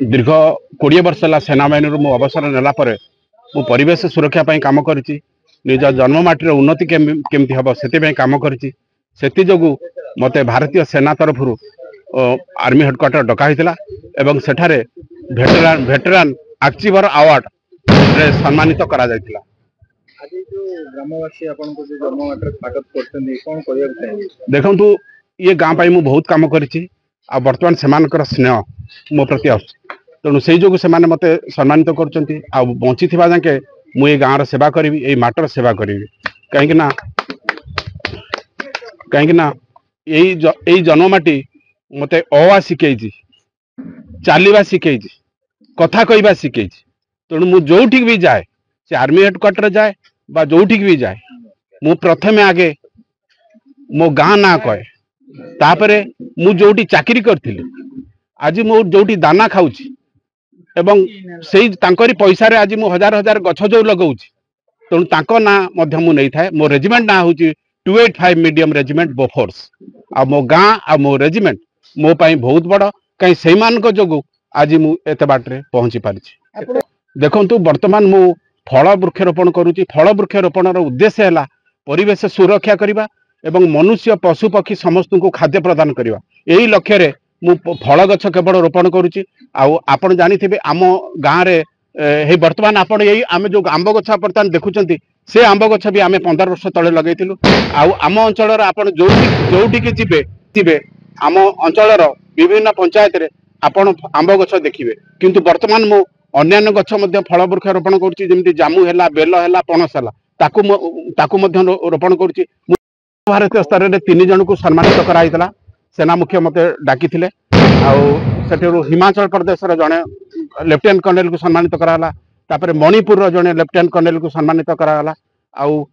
दीर्घ 20 वर्ष है सेना बाहिनी मु अवसर नेला मु परिवेश सुरक्षा काम करिछि निज जन्ममाटीर उन्नति केमती हम से काम करिछि सेति जोगु मते भारतीय सेना तरफ आर्मी हेडक्वार्टर डका होता एवं सेठारे भेटेरान अचीवर अवार्ड रे सम्मानित करा जायतिला। आज जो ग्रामवासी आपन को जो जन्ममाटर स्वागत करछन कोन करिया चाहिए देखंतु ये गाँ पाई मु बहुत काम करिछि आ वर्तमान सेमानकर स्नेह मो प्रति आस तेणु से जो से मते सम्मानित करछंती आ बंची थिबा जाके मु ये गाँव सेवा करी ये माटर सेवा करी कहीं यही जन्ममाटी मते अवा शिखई चलवा शिखई कथा कहवा शिखई तेणु मु जोठी भी जाए से आर्मी हेडक्वार्टर जाए बा जोठी भी जाए मु प्रथमे आगे मो गाँ ना कहे तापरे मु जोटी चाकरी करथिली आज मु जोटी दाना खाऊची एवं सेई तांकरी पैसा रे आज मु हजार हजार गछ जो लगाऊची तेणु तांको ना मध्य मु नहीं थाए मो रेजिमेंट ना होची 285 मीडियम रेजिमेंट बोफोर्स आ मो गाँ आ मो रेजिमेंट मो पाई बहुत बड़ कहीं से जोगु आज मु एते बाटरे पहुंची पारिछि। देखंतु वर्तमान मु फल वृक्षरोपण करुच्ची फल वृक्षरोपण उद्देश्य है परिवेश सुरक्षा करने एवं मनुष्य पशु पक्षी समस्त को खाद्य प्रदान करने यही लक्ष्य रे मु फल गछ केवल रोपण करुच्ची। आपण जानी आम गाँव में वर्तमान आपण यही आम जो आंब गछ बर्तमान देखुं से आंब गछ भी आम 15 वर्ष तले लगेलु आम अंचल आपण जोटिकी जीवे आम अंचल विभिन्न पंचायत रे आपण आंब गछ देखिए किंतु वर्तमान मु अन्य गछ फल वृक्ष रोपण करुच्ची जामु है बेल है पणस है ताकू रोपण करुच्ची। भारतीय स्तर में 3 जन को सम्मानित कराइला सेना मुख्य मते डाकी थे हिमाचल प्रदेश जड़े लेफ्टिनेंट कर्नेल को सम्मानित कराला तापर मणिपुर जड़े लेफ्टिनेंट कर्नेल को सम्मानित कराला आउ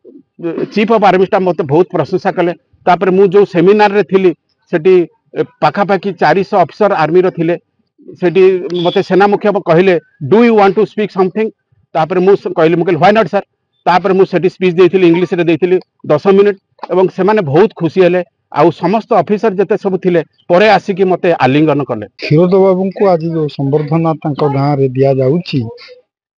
चीफ ऑफ आर्मी स्टाफ मते बहुत प्रशंसा कले तापर मु जो सेमिनार रे थिली सेठी पाखापाखि 400 ऑफिसर आर्मी रो थिले सेठी मते सेना मुख्य कहले do you want to speak something तापर मु कहली मुके व्हाई नॉट सर तापर मु सेठी स्पीच देइथिली इंग्लिश रे देइथिली 10 मिनिट एवं से माने बहुत खुशी हेले आउ समस्त ऑफिसर जते सब थिले परे आसिकी मते आलिंगन कले। क्षीरोद बाबू को आज जो संबर्धना तांको गाँव रे दिया जाउची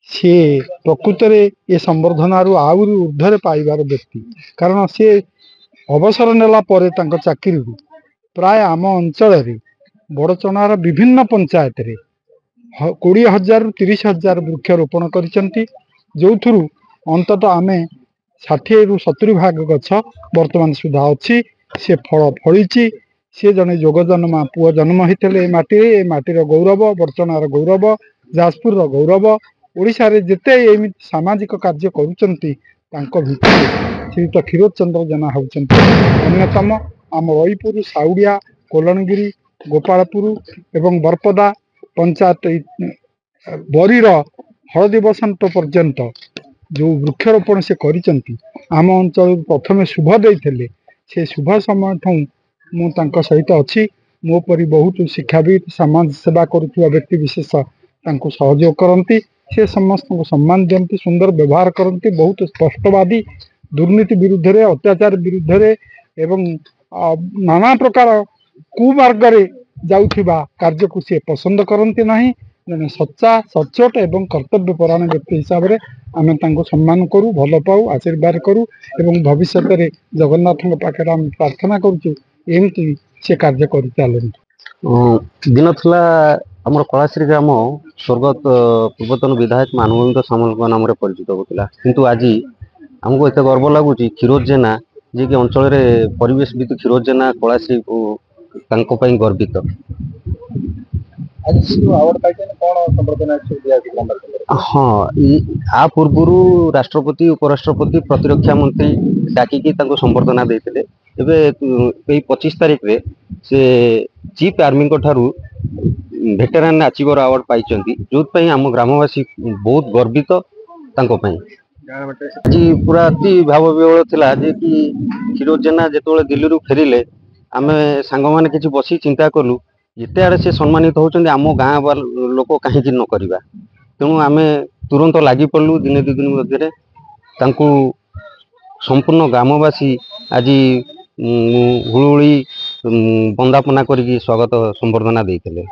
से प्रकृत रे ये संबर्धना रु आउरी ऊर्ध्वरे पाइबार व्यक्ति कारण से अवसर नेला परे तांको चाकरी रु प्राय आम अंचल रे बड़चणार विभिन्न पंचायत रे 20,000 रु 30,000 वृक्षरोपण करिसंती जो थुरु अंततः आमे 60 रु 70 भाग गछ वर्तमान सुधा अच्छी से फल फड़ी सी जड़े जोग जन्मा पुआ जन्म होते माटीर गौरव बर्चनार गौरव जाजपुर गौरव ओडिशा रे जेते सामाजिक कार्य करुचंती श्रीयुत क्षीरोद चंद्र जेना होचंती अन्यतम आम रईपुर साउडिया कोलनगिरी गोपालपुर एवं बरपदा पंचायत बरीर हलदी बसंत पर्यंत जो वृक्षरोपण से करिचंती आम अंचल प्रथमे शुभ देइथिले से शुभ समय मु तांको सहित अच्छी मो परी बहुत शिक्षाविद समाज सेवा करुवा व्यक्ति विशेष तांको सहयोग करती से समस्त को सम्मान दियंती सुंदर व्यवहार करती बहुत स्पष्टवादी दुर्नीति विरुद्ध रे अत्याचार विरुद्ध रे एवं नाना प्रकार कुमार्ग रे जाउथिबा कार्य को सी पसंद करती नहीं जने सच्चा सचोट एवं कर्तव्य परायण व्यक्ति हिसाब से आम तांको सम्मान करूँ भल पाऊ आशीर्वाद करूँ एवं भविष्य में जगन्नाथ पाखे आम प्रार्थना करुँ एमती से कार्य कर चलती दिन थला आमर कलाश्री ग्राम स्वर्गत पूर्वतन विधायक मानवेंद्र सामल नाम परिचित होता किंतु आज आमको एत गर्व लगुच क्षीरोद जेना जी कि अंचल परिवेशविद क्षीरोद जेना कलाश्री गर्वित। हाँ आ पूर्व राष्ट्रपति उपराष्ट्रपति प्रतिरक्षा मंत्री डाकिकी संबर्धना देते 25 तारीख रे से चीफ आर्मी ठारू भेटेरान अचीवर अवार्ड पाई जो आम ग्रामवासी बहुत गर्वित आज पूरा अति भाव विहल थिला जे कि क्षीरोद जेना जो दिल्ली रू फेरिले आम सांग मैंने किसी बसी चिंता कलु जिते आड़े से सम्मानित होचंदी आम गाँव लोक कहीं न करवा तेणु आम तुरंत लगी पड़लु दिने 2 दिन मध्य संपूर्ण ग्रामवासी आज हुलुहुली बंदापना करी स्वागत संबर्धना देते।